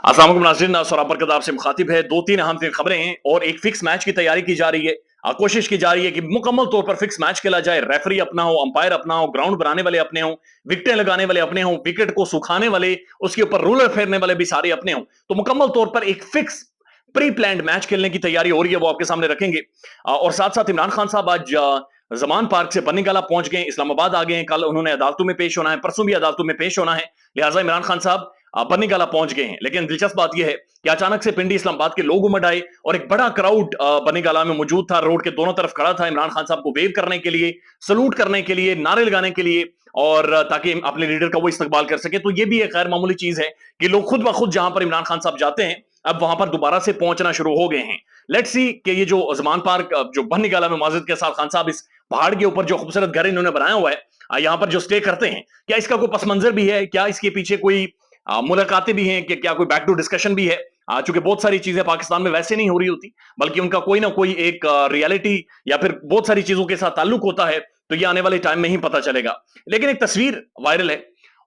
अस्सलाम वालेकुम नाज़रीन, सौरभ बरकत आपसे मुखातिब है। दो तीन अहम खबरें हैं और एक फिक्स मैच की तैयारी की जा रही है। कोशिश की जा रही है कि मुकम्मल तौर पर फिक्स मैच खेला जाए। रेफरी अपना हो, अंपायर अपना हो, ग्राउंड बनाने वाले अपने हो, विकेटें लगाने वाले अपने हो, विकेट को सुखाने वाले, उसके ऊपर रूलर फेरने वाले भी सारे अपने हो। तो मुकम्मल तौर पर एक फिक्स प्री प्लान्ड मैच खेलने की तैयारी हो रही है, वो आपके सामने रखेंगे। और साथ साथ इमरान खान साहब आज जमान पार्क से बन्नीगाला पहुंच गए, इस्लामाबाद आ गए हैं। कल उन्होंने अदालतों में पेश होना है, परसों भी अदालतों में पेश होना है। लिहाजा इमरान खान साहब बन्नीगाला पहुंच गए हैं। लेकिन दिलचस्प बात यह है कि अचानक से पिंडी इस्लामाबाद के लोग उमड़ आए और एक बड़ा क्राउड बन्नीगाला में मौजूद था। रोड के दोनों तरफ खड़ा था इमरान खान साहब को वेव करने के लिए, सलूट करने के लिए, नारे लगाने के लिए, और ताकि अपने लीडर का वो इस्तकबाल कर सके। तो ये भी एक गैर मामूली चीज है कि लोग खुद ब खुद जहां पर इमरान खान साहब जाते हैं, अब वहां पर दोबारा से पहुंचना शुरू हो गए हैं। लेट्स सी कि ये जो जमान पार्क जो बन्नीगाला में मौजूद के साथ खान साहब इस पहाड़ के ऊपर जो खूबसूरत घर इन्होंने बनाया हुआ है, यहाँ पर जो स्टे करते हैं, क्या इसका कोई पस मंजर भी है? क्या इसके पीछे कोई मुलाकातें भी हैं? कि क्या कोई बैक टू डिस्कशन भी है? चूंकि बहुत सारी चीजें पाकिस्तान में वैसे नहीं हो रही होती, बल्कि उनका कोई ना कोई एक रियलिटी या फिर बहुत सारी चीजों के साथ ताल्लुक होता है। तो ये आने वाले टाइम में ही पता चलेगा। लेकिन एक तस्वीर वायरल है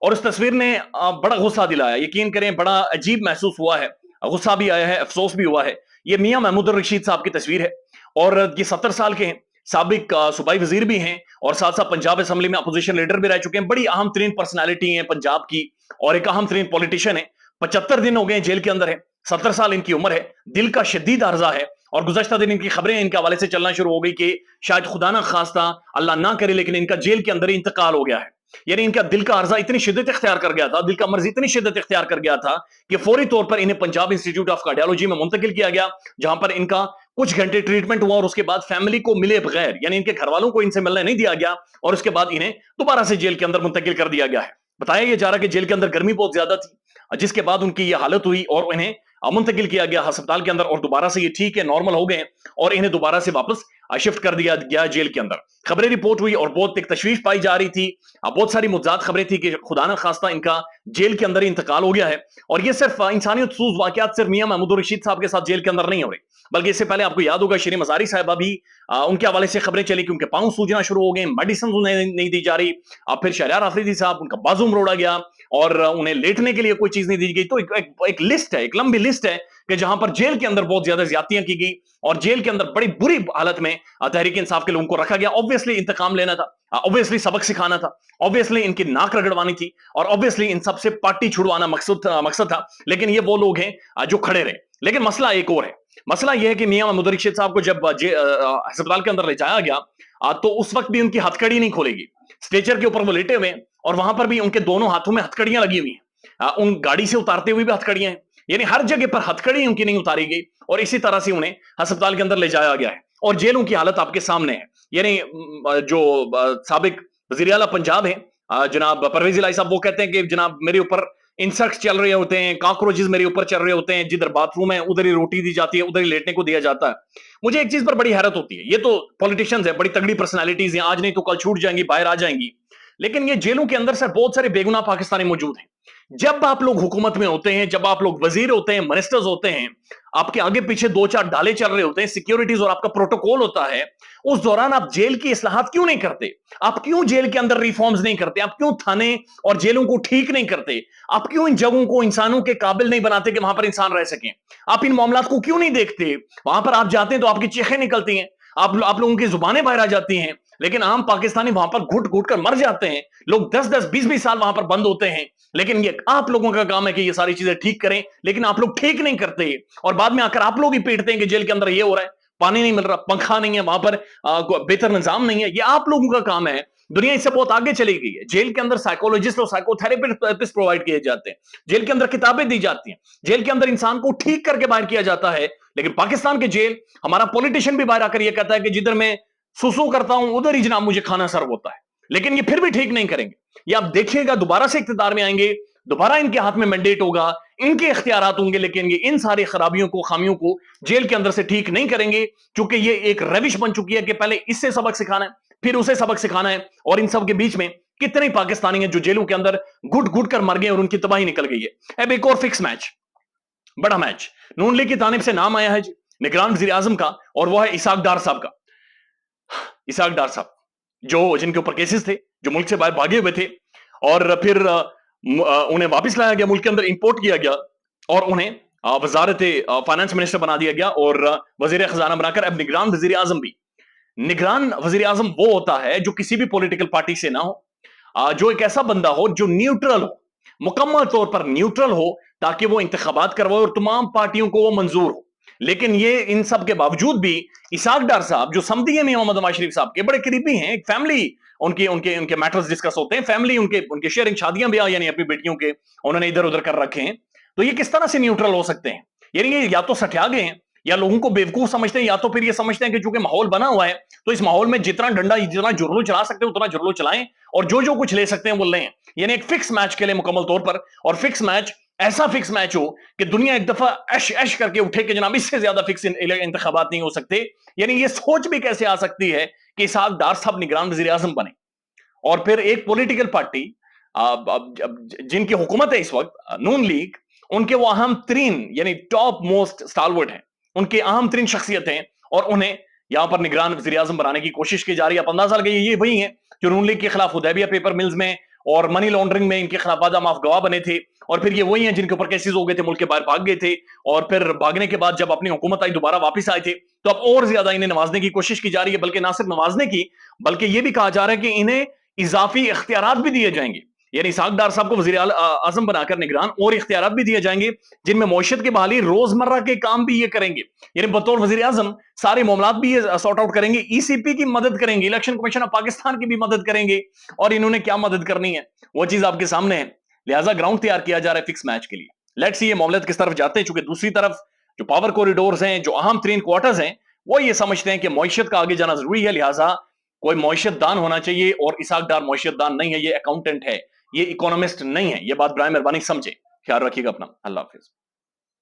और उस तस्वीर ने बड़ा गुस्सा दिलाया। यकीन करें, बड़ा अजीब महसूस हुआ है, गुस्सा भी आया है, अफसोस भी हुआ है। ये मियां महमूद रशीद साहब की तस्वीर है और ये 70 साल के हैं, साबिक सूबाई वजीर भी हैं और साथ साथ पंजाब असेंबली में अपोजिशन लीडर भी रह चुके हैं। बड़ी अहम तरीन पर्सनैलिटी है पंजाब की और एक अहम तरीन पॉलिटिशियन है। 75 दिन हो गए जेल के अंदर है, 70 साल इनकी उम्र है, दिल का शदीद अर्जा है। और गुज़श्ता दिन इनकी खबरें इनके हवाले से चलना शुरू हो गई कि शायद खुदा ना खास्ता, अल्लाह ना करे, लेकिन इनका जेल के अंदर ही इंतकाल हो गया है। यानी इनका दिल का अर्जा इतनी शिद्दत इख्तियार कर गया था, दिल का मर्ज इतनी शिद्दत इख्तियार कर गया था कि फौरी तौर पर इन्हें पंजाब इंस्टीट्यूट ऑफ कार्डियोलॉजी में मुंतकिल किया गया, जहां पर इनका कुछ घंटे ट्रीटमेंट हुआ और उसके बाद फैमिली को मिले बगैर, यानी इनके घर वालों को इनसे मिलने नहीं दिया गया और उसके बाद इन्हें दोबारा से जेल के अंदर मुंतकिल कर दिया गया है। बताया यह जा रहा कि जेल के अंदर गर्मी बहुत ज्यादा थी, जिसके बाद उनकी यह हालत हुई और इन्हें मुंतकिल किया गया अस्पताल के अंदर और दोबारा से ये ठीक है, नॉर्मल हो गए और इन्हें दोबारा से वापस शिफ्ट कर दिया गया जेल के अंदर। खबरें रिपोर्ट हुई और बहुत एक तशवीश पाई जा रही थी। बहुत सारी मुज्जात खबरें थी कि खुदा न खास्ता इनका जेल के अंदर ही इंतकाल हो गया है। और ये सिर्फ इंसानियत सूज वाकयात सिर्फ मियां महमूद रशीद साहब के साथ जेल के अंदर नहीं हो रही, बल्कि इससे पहले आपको याद होगा शरीन मजारी साहिबा भी उनके हवाले से खबरें चली कि उनके पांव सूजना शुरू हो गए, मेडिसिन उन्हें नहीं दी जा रही। अब फिर शहरयार आफरीदी साहब, उनका बाजू मरोड़ा गया और उन्हें लेटने के लिए कोई चीज नहीं दी गई। तो एक लिस्ट है, एक लंबी लिस्ट है कि जहां पर जेल के अंदर बहुत ज्यादा ज्यादतियां की गई और जेल के अंदर बड़ी बुरी हालत में तहरीक इंसाफ के लोगों को रखा गया। ऑब्वियसली इंतकाम लेना था, ऑब्वियसली सबक सिखाना था, ऑब्वियसली इनकी नाक रगड़वानी थी और ऑब्वियसली इन सबसे पार्टी छुड़वाना मकसद था। लेकिन ये वो लोग हैं जो खड़े रहे। लेकिन मसला एक और है। मसला यह है कि मियां महमूद रशीद साहब को जब अस्पताल के अंदर ले जाया गया, तो उस वक्त भी उनकी हथकड़ी नहीं खोलेगी। स्ट्रेचर के ऊपर वो लेटे हुए और वहां पर भी उनके दोनों हाथों में हथकड़ियां लगी हुई हैं। उन गाड़ी से उतारते हुए भी हथकड़ियां हैं, यानी हर जगह पर हथकड़ी उनकी नहीं उतारी गई और इसी तरह से उन्हें अस्पताल के अंदर ले जाया गया है। और जेलों की हालत आपके सामने है। यानी जो साबिक वजीर आला पंजाब है जनाब परवेज इलाही साहब, वो कहते हैं कि जनाब मेरे ऊपर इंसेक्ट्स चल रहे होते हैं, कॉकरोचेस मेरे ऊपर चल रहे होते हैं, जिधर बाथरूम है उधर ही रोटी दी जाती है, उधर ही लेटने को दिया जाता है। मुझे एक चीज पर बड़ी हैरत होती है, ये तो पॉलिटिशियंस है, बड़ी तगड़ी पर्सनालिटीज हैं, आज नहीं तो कल छूट जाएंगी, बाहर आ जाएंगी। लेकिन ये जेलों के अंदर सर बहुत सारे बेगुनाह पाकिस्तानी मौजूद हैं। जब आप लोग हुकूमत में होते हैं, जब आप लोग वजीर होते हैं, मिनिस्टर्स होते हैं, आपके आगे पीछे दो चार डाले चल रहे होते हैं, सिक्योरिटीज और आपका प्रोटोकॉल होता है, उस दौरान आप जेल की इस्लाहात क्यों नहीं करते? आप क्यों जेल के अंदर रिफॉर्म्स नहीं करते? आप क्यों थाने और जेलों को ठीक नहीं करते? आप क्यों इन जगहों को इंसानों के काबिल नहीं बनाते कि वहां पर इंसान रह सकें? आप इन मामलात को क्यों नहीं देखते? वहां पर आप जाते हैं तो आपकी चीखें निकलती हैं, आप लोगों की जुबानें बाहर आ जाती हैं, लेकिन आम पाकिस्तानी वहां पर घुट घुट कर मर जाते हैं। लोग 10-10, 20-20 साल वहां पर बंद होते हैं। लेकिन ये आप लोगों का काम है कि ये सारी चीजें ठीक करें, लेकिन आप लोग ठीक नहीं करते और बाद में आकर आप लोग ही पीटते हैं कि जेल के अंदर ये हो रहा है, पानी नहीं मिल रहा, पंखा नहीं है वहां पर, बेहतर निजाम नहीं है। ये आप लोगों का काम है। दुनिया इससे बहुत आगे चली गई है। जेल के अंदर साइकोलॉजिस्ट और साइकोथेरेपिस्ट प्रोवाइड किए जाते हैं, जेल के अंदर किताबें दी जाती हैं, जेल के अंदर इंसान को ठीक करके बाहर किया जाता है। लेकिन पाकिस्तान के जेल, हमारा पॉलिटिशियन भी बाहर आकर यह कहता है कि जिधर मैं सुसु करता हूं उधर ही जनाब मुझे खाना सर्व होता है। लेकिन ये फिर भी ठीक नहीं करेंगे। ये आप देखिएगा, दोबारा से इख्तियार में आएंगे, दोबारा इनके हाथ में मैंडेट होगा, इनके इख्तियारात होंगे, लेकिन ये इन सारी खराबियों को, खामियों को जेल के अंदर से ठीक नहीं करेंगे, क्योंकि ये एक रविश बन चुकी है कि पहले इससे सबक सिखाना है, फिर उसे सबक सिखाना है। और इन सब के बीच में कितने पाकिस्तानी हैं जो जेलों के अंदर घुट घुट कर मर गए और उनकी तबाही निकल गई है। अब एक और फिक्स मैच, बड़ा मैच नून लीग की तानिब से नाम आया है जी, निगरान वजीर आजम का, और वो है इसाक डार साहब का। इसाक डार साहब जो जिनके ऊपर केसेस थे, जो मुल्क से बाहर भागे हुए थे और फिर उन्हें वापस लाया गया, मुल्क के अंदर इंपोर्ट किया गया और उन्हें वजारत फाइनेंस मिनिस्टर बना दिया गया और वजीर खजाना बनाकर अब निगरान वजीर आजम भी। निगरान वजीर आजम वो होता है जो किसी भी पॉलिटिकल पार्टी से ना हो, जो एक ऐसा बंदा हो जो न्यूट्रल हो, मुकम्मल तौर पर न्यूट्रल हो, ताकि वो इंतखाबात करवाए और तमाम पार्टियों को वो मंजूर हो। लेकिन ये इन सब के बावजूद भी इसाक डार साहब जो समधी हैं मियां मोहम्मद नवाज शरीफ साहब के बड़े करीबी हैं, एक फैमिली उनके उनके उनके मैटर्स डिस्कस होते हैं, फैमिली उनके उनके शेयरिंग शादियां भी यानी अपनी बेटियों के उन्होंने इधर उधर कर रखे हैं। तो ये किस तरह से न्यूट्रल हो सकते हैं? यानी ये या तो सठिया गए हैं या लोगों को बेवकूफ समझते हैं, या तो फिर ये समझते हैं कि चूंकि माहौल बना हुआ है तो इस माहौल में जितना डंडा जितना जुर्रो चला सकते हैं उतना जुर्रो चलाएं और जो जो कुछ ले सकते हैं वो लें। यानी एक फिक्स मैच के लिए मुकम्मल तौर पर, और फिक्स मैच ऐसा फिक्स मैच हो कि दुनिया एक दफा ऐश ऐश करके उठे कि जनाब इससे ज्यादा फिक्स इंतखाबात नहीं हो सकते। यानी ये सोच भी कैसे आ सकती है कि इसहाक डार साहब निगरान वजीर आजम बने और फिर एक पॉलिटिकल पार्टी जिनकी हुकूमत है इस वक्त नून लीग, उनके वो अहम तरीन यानी टॉप मोस्ट स्टालवर्ड हैं, उनके अहम तरीन शख्सियत हैं और उन्हें यहां पर निगरान वजीर आजम बनाने की कोशिश की जा रही है। आप अंदाजा लगाइए ये वही है जो नून लीग के खिलाफ हुदैबिया पेपर मिल्स में और मनी लॉन्ड्रिंग में इनके खिलाफ वादा माफ गवाह बने थे, और फिर ये वही हैं जिनके ऊपर केसेस हो गए थे, मुल्क के बाहर भाग गए थे, और फिर भागने के बाद जब अपनी हुकूमत आई दोबारा वापस आए थे तो अब और ज्यादा इन्हें नवाजने की कोशिश की जा रही है। बल्कि ना सिर्फ नवाजने की, बल्कि यह भी कहा जा रहा है कि इन्हें इजाफी इख्तियारात भी दिए जाएंगे। यानी इसहाक डार साहब को वजीर आजम बनाकर निगरान और इख्तियारात भी दिए जाएंगे जिनमें मईशत की बहाली, रोजमर्रा के काम भी ये करेंगे। यानी बतौर वजीर आजम सारे मामलात भी ये सॉर्ट आउट करेंगे, ईसीपी की मदद करेंगे, इलेक्शन कमीशन ऑफ पाकिस्तान की भी मदद करेंगे। और इन्होंने क्या मदद करनी है वो चीज आपके सामने है। लिहाजा ग्राउंड तैयार किया जा रहा है फिक्स मैच के लिए। लेट्स सी ये मामले किस तरफ जाते हैं, चूंकि दूसरी तरफ जो पावर कॉरिडोर्स हैं, जो अहम तरीन क्वार्टर्स हैं, वो ये समझते हैं कि मईशत का आगे जाना जरूरी है, लिहाजा कोई मईशत दान होना चाहिए। और इसहाक डार मईशत दान नहीं है, ये अकाउंटेंट है, ये इकोनॉमिस्ट नहीं है। ये बात बराए मेहरबानी समझे। ख्याल रखिएगा अपना। अल्लाह हाफिज।